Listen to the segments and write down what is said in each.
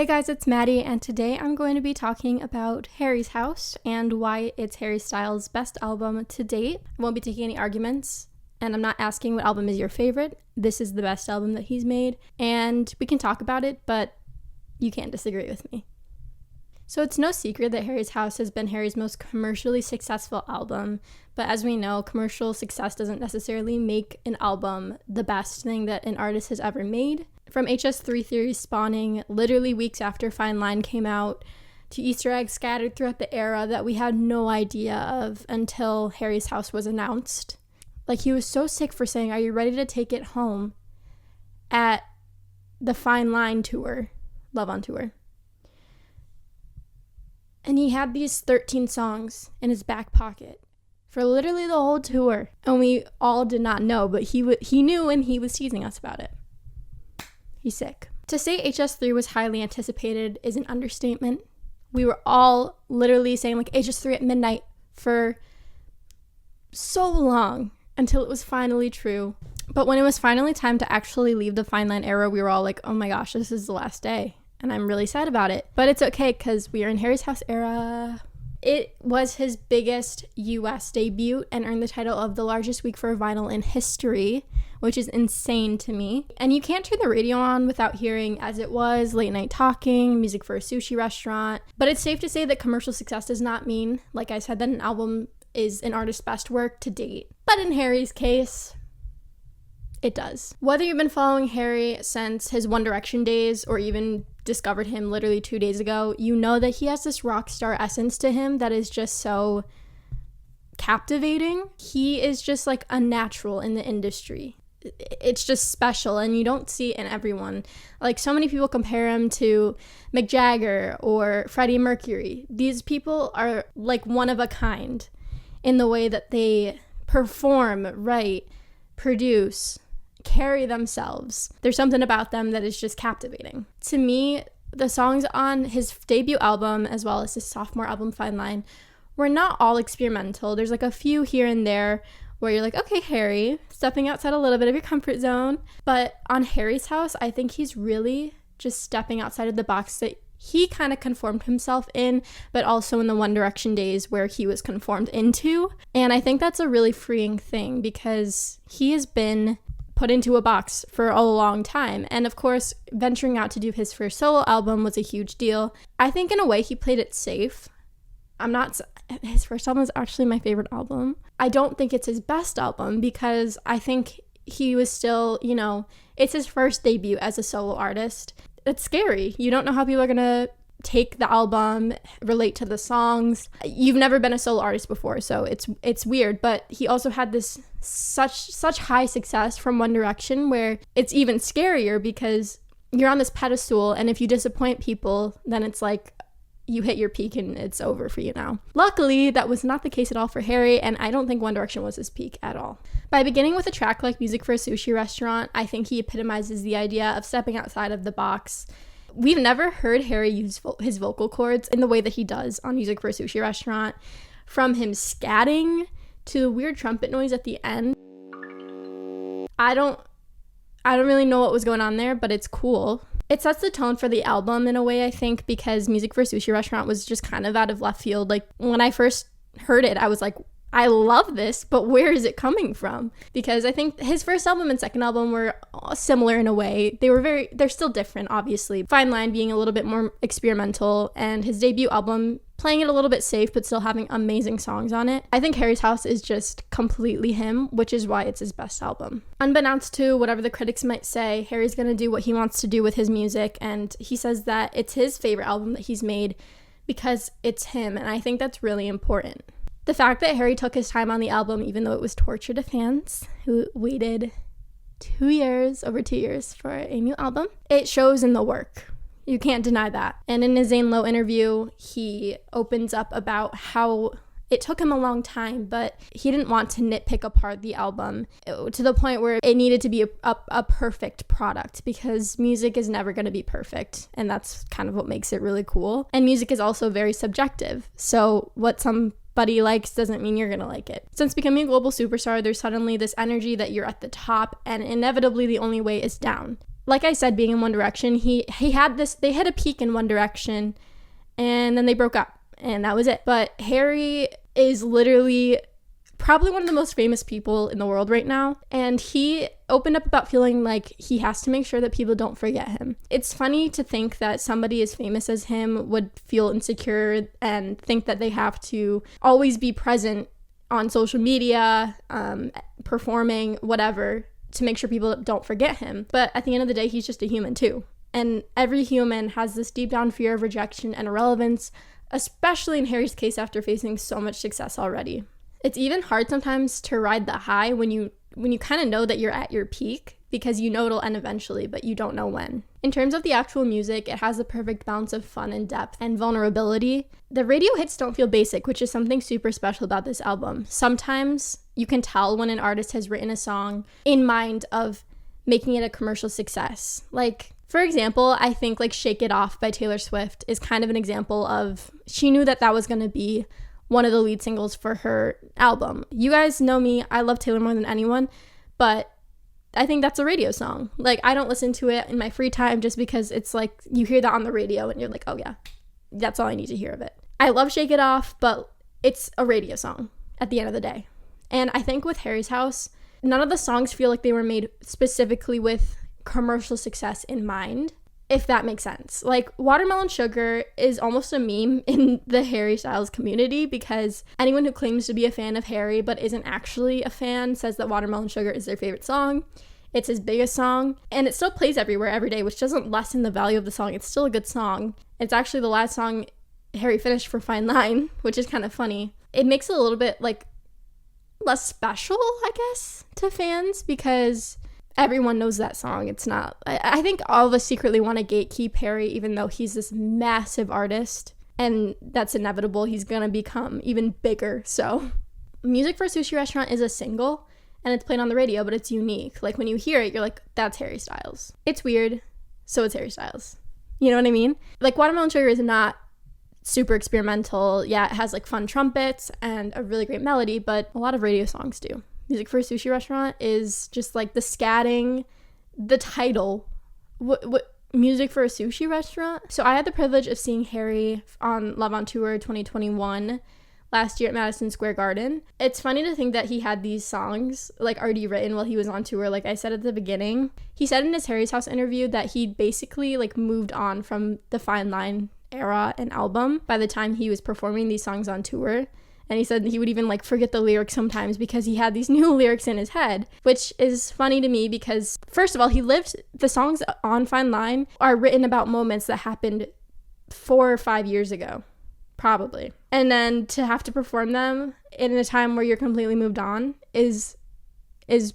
Hey guys, it's Maddie, and today I'm going to be talking about Harry's House and why it's Harry Styles' best album to date. I won't be taking any arguments, and I'm not asking what album is your favorite. This is the best album that he's made, and we can talk about it, but you can't disagree with me. So it's no secret that Harry's House has been Harry's most commercially successful album, but as we know, commercial success doesn't necessarily make an album the best thing that an artist has ever made. From HS3 theories spawning literally weeks after Fine Line came out, to Easter eggs scattered throughout the era that we had no idea of until Harry's House was announced. Like, he was so sick for saying, "Are you ready to take it home?" at the Fine Line tour, Love on Tour. And he had these 13 songs in his back pocket for literally the whole tour. And we all did not know, but he knew, and he was teasing us about it. He's sick. To say HS3 was highly anticipated is an understatement. We were all literally saying like HS3 at midnight for so long until it was finally true. But when it was finally time to actually leave the Fine Line era, we were all like, oh my gosh, this is the last day. And I'm really sad about it. But it's okay because we are in Harry's House era. It was his biggest US debut and earned the title of the largest week for vinyl in history, which is insane to me. And you can't turn the radio on without hearing As It Was, Late Night Talking, Music for a Sushi Restaurant. But it's safe to say that commercial success does not mean, like I said, that an album is an artist's best work to date. But in Harry's case, it does. Whether you've been following Harry since his One Direction days or even discovered him literally 2 days ago, you know that he has this rock star essence to him that is just so captivating. He is just like a natural in the industry. It's just special, and you don't see it in everyone. Like, so many people compare him to Mick Jagger or Freddie Mercury. These people are like one of a kind in the way that they perform, write, produce, carry themselves. There's something about them that is just captivating. To me, the songs on his debut album as well as his sophomore album Fine Line were not all experimental. There's like a few here and there where you're like, okay, Harry, stepping outside a little bit of your comfort zone. But on Harry's House, I think he's really just stepping outside of the box that he kind of conformed himself in, but also in the One Direction days where he was conformed into. And I think that's a really freeing thing because he has been put into a box for a long time. And of course, venturing out to do his first solo album was a huge deal. I think in a way he played it safe. His first album is actually my favorite album. I don't think it's his best album because I think he was still, it's his first debut as a solo artist. It's scary. You don't know how people are going to take the album, relate to the songs. You've never been a solo artist before, so it's weird. But he also had this such high success from One Direction where it's even scarier because you're on this pedestal, and if you disappoint people, then it's like you hit your peak and it's over for you now. Luckily, that was not the case at all for Harry, and I don't think One Direction was his peak at all. By beginning with a track like Music for a Sushi Restaurant, I think he epitomizes the idea of stepping outside of the box. We've never heard Harry use his vocal cords in the way that he does on Music for a Sushi Restaurant. From him scatting to the weird trumpet noise at the end. I don't really know what was going on there, but it's cool. It sets the tone for the album in a way, I think, because Music for a Sushi Restaurant was just kind of out of left field. Like, when I first heard it, I was like, I love this, but where is it coming from? Because I think his first album and second album were similar in a way. They're still different, obviously. Fine Line being a little bit more experimental, and his debut album playing it a little bit safe, but still having amazing songs on it. I think Harry's House is just completely him, which is why it's his best album. Unbeknownst to whatever the critics might say, Harry's gonna do what he wants to do with his music, and he says that it's his favorite album that he's made because it's him, and I think that's really important. The fact that Harry took his time on the album, even though it was torture to fans who waited over 2 years for a new album, it shows in the work. You can't deny that. And in his Zane Lowe interview, he opens up about how it took him a long time, but he didn't want to nitpick apart the album to the point where it needed to be a perfect product, because music is never going to be perfect. And that's kind of what makes it really cool. And music is also very subjective. So what somebody likes doesn't mean you're going to like it. Since becoming a global superstar, there's suddenly this energy that you're at the top, and inevitably the only way is down. like I said, being in One Direction, they had a peak in One Direction, and then they broke up, and that was it. But Harry is literally probably one of the most famous people in the world right now, and he opened up about feeling like he has to make sure that people don't forget him. It's funny to think that somebody as famous as him would feel insecure and think that they have to always be present on social media, performing, whatever, to make sure people don't forget him. But at the end of the day, he's just a human too. And every human has this deep down fear of rejection and irrelevance, especially in Harry's case after facing so much success already. It's even hard sometimes to ride the high when you kind of know that you're at your peak, because you know it'll end eventually, but you don't know when. In terms of the actual music, it has the perfect balance of fun and depth and vulnerability. The radio hits don't feel basic, which is something super special about this album. Sometimes you can tell when an artist has written a song in mind of making it a commercial success. Like, for example, I think like Shake It Off by Taylor Swift is kind of an example of, she knew that that was going to be one of the lead singles for her album. You guys know me, I love Taylor more than anyone, but I think that's a radio song. Like, I don't listen to it in my free time just because it's like you hear that on the radio and you're like, oh yeah, that's all I need to hear of it. I love Shake It Off, but it's a radio song at the end of the day. And I think with Harry's House, none of the songs feel like they were made specifically with commercial success in mind, if that makes sense. Like, Watermelon Sugar is almost a meme in the Harry Styles community, because anyone who claims to be a fan of Harry but isn't actually a fan says that Watermelon Sugar is their favorite song. It's his biggest song, and it still plays everywhere every day, which doesn't lessen the value of the song. It's still a good song. It's actually the last song Harry finished for Fine Line, which is kind of funny. It makes it a little bit like less special, I guess, to fans, because everyone knows that song. It's not, I think all of us secretly want to gatekeep Harry, even though he's this massive artist, and that's inevitable. He's gonna become even bigger. So Music for a Sushi Restaurant is a single, and it's played on the radio, but it's unique. Like, when you hear it, you're like, that's Harry Styles. It's weird, so it's Harry Styles. You know what I mean? Like, Watermelon Sugar is not super experimental. Yeah, it has like fun trumpets and a really great melody, but a lot of radio songs do. Music for a Sushi Restaurant is just like the scatting, the title. What Music for a Sushi Restaurant? So I had the privilege of seeing Harry on Love on Tour 2021 last year at Madison Square Garden. It's funny to think that he had these songs like already written while he was on tour. Like I said at the beginning, he said in his Harry's House interview that he basically like moved on from the Fine Line era and album by the time he was performing these songs on tour. And he said he would even like forget the lyrics sometimes because he had these new lyrics in his head, which is funny to me because, first of all, the songs on Fine Line are written about moments that happened 4 or 5 years ago, probably. And then to have to perform them in a time where you're completely moved on is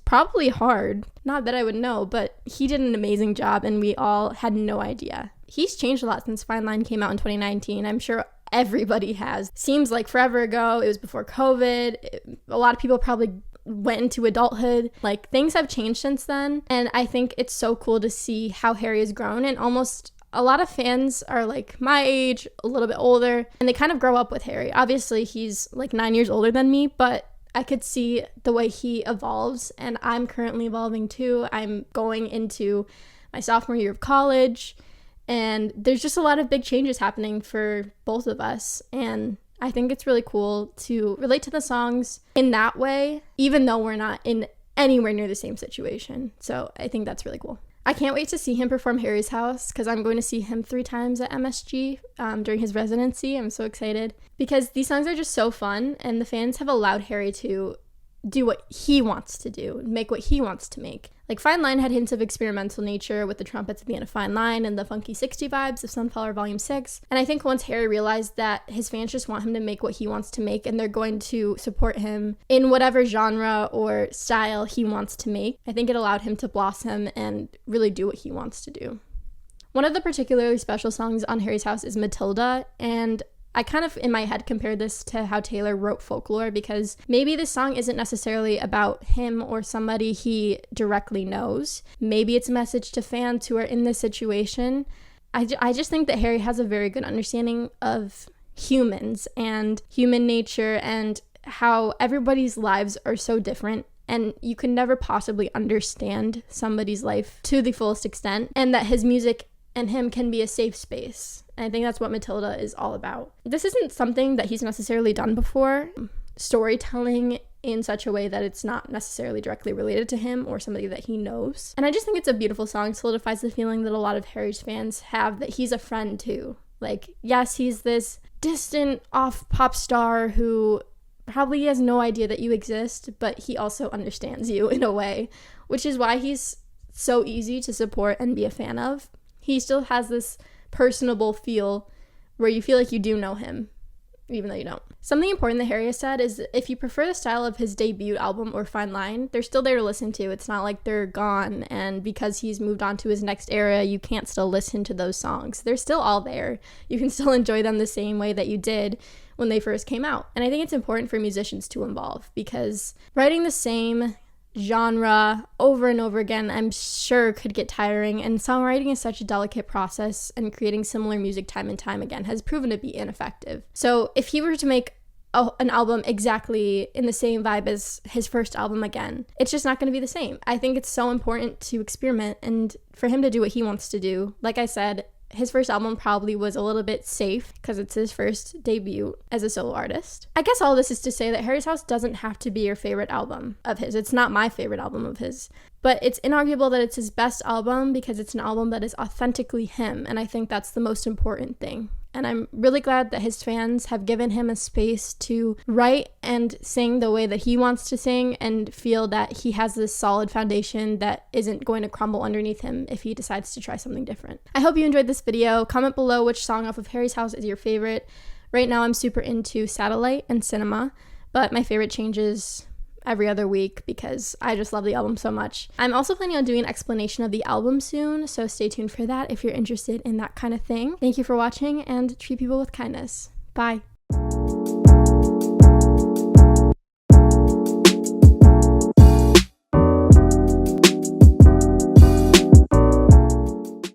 probably hard. Not that I would know, but he did an amazing job and we all had no idea. He's changed a lot since Fine Line came out in 2019. I'm sure everybody has. Seems like forever ago. It was before COVID. A lot of people probably went into adulthood. Like, things have changed since then. And I think it's so cool to see how Harry has grown. And almost a lot of fans are like my age, a little bit older, and they kind of grow up with Harry. Obviously, he's like 9 years older than me, but I could see the way he evolves. And I'm currently evolving too. I'm going into my sophomore year of college. And there's just a lot of big changes happening for both of us. And I think it's really cool to relate to the songs in that way, even though we're not in anywhere near the same situation. So I think that's really cool. I can't wait to see him perform Harry's House because I'm going to see him 3 times at MSG during his residency. I'm so excited because these songs are just so fun, and the fans have allowed Harry to do what he wants to do, make what he wants to make. Like, Fine Line had hints of experimental nature with the trumpets at the end of Fine Line and the funky 60 vibes of Sunflower Volume 6. And I think once Harry realized that his fans just want him to make what he wants to make and they're going to support him in whatever genre or style he wants to make, I think it allowed him to blossom and really do what he wants to do. One of the particularly special songs on Harry's House is Matilda, and I kind of, in my head, compared this to how Taylor wrote Folklore, because maybe this song isn't necessarily about him or somebody he directly knows. Maybe it's a message to fans who are in this situation. I just think that Harry has a very good understanding of humans and human nature and how everybody's lives are so different and you can never possibly understand somebody's life to the fullest extent, and that his music and him can be a safe space. And I think that's what Matilda is all about. This isn't something that he's necessarily done before, storytelling in such a way that it's not necessarily directly related to him or somebody that he knows. And I just think it's a beautiful song. It solidifies the feeling that a lot of Harry's fans have that he's a friend too. Like, yes, he's this distant off pop star who probably has no idea that you exist, but he also understands you in a way, which is why he's so easy to support and be a fan of. He still has this personable feel where you feel like you do know him, even though you don't. Something important that Harry has said is that if you prefer the style of his debut album or Fine Line, they're still there to listen to. It's not like they're gone, and because he's moved on to his next era, you can't still listen to those songs. They're still all there. You can still enjoy them the same way that you did when they first came out. And I think it's important for musicians to evolve, because writing the same genre over and over again, I'm sure could get tiring, and songwriting is such a delicate process, and creating similar music time and time again has proven to be ineffective. So if he were to make an album exactly in the same vibe as his first album again, it's just not going to be the same. I think it's so important to experiment and for him to do what he wants to do. Like I said, his first album probably was a little bit safe because it's his first debut as a solo artist. I guess all this is to say that Harry's House doesn't have to be your favorite album of his. It's not my favorite album of his, but it's inarguable that it's his best album because it's an album that is authentically him, and I think that's the most important thing. And I'm really glad that his fans have given him a space to write and sing the way that he wants to sing, and feel that he has this solid foundation that isn't going to crumble underneath him if he decides to try something different. I hope you enjoyed this video. Comment below which song off of Harry's House is your favorite. Right now I'm super into Satellite and Cinema, but my favorite changes every other week because I just love the album so much. I'm also planning on doing an explanation of the album soon, so stay tuned for that if you're interested in that kind of thing. Thank you for watching, and treat people with kindness. Bye.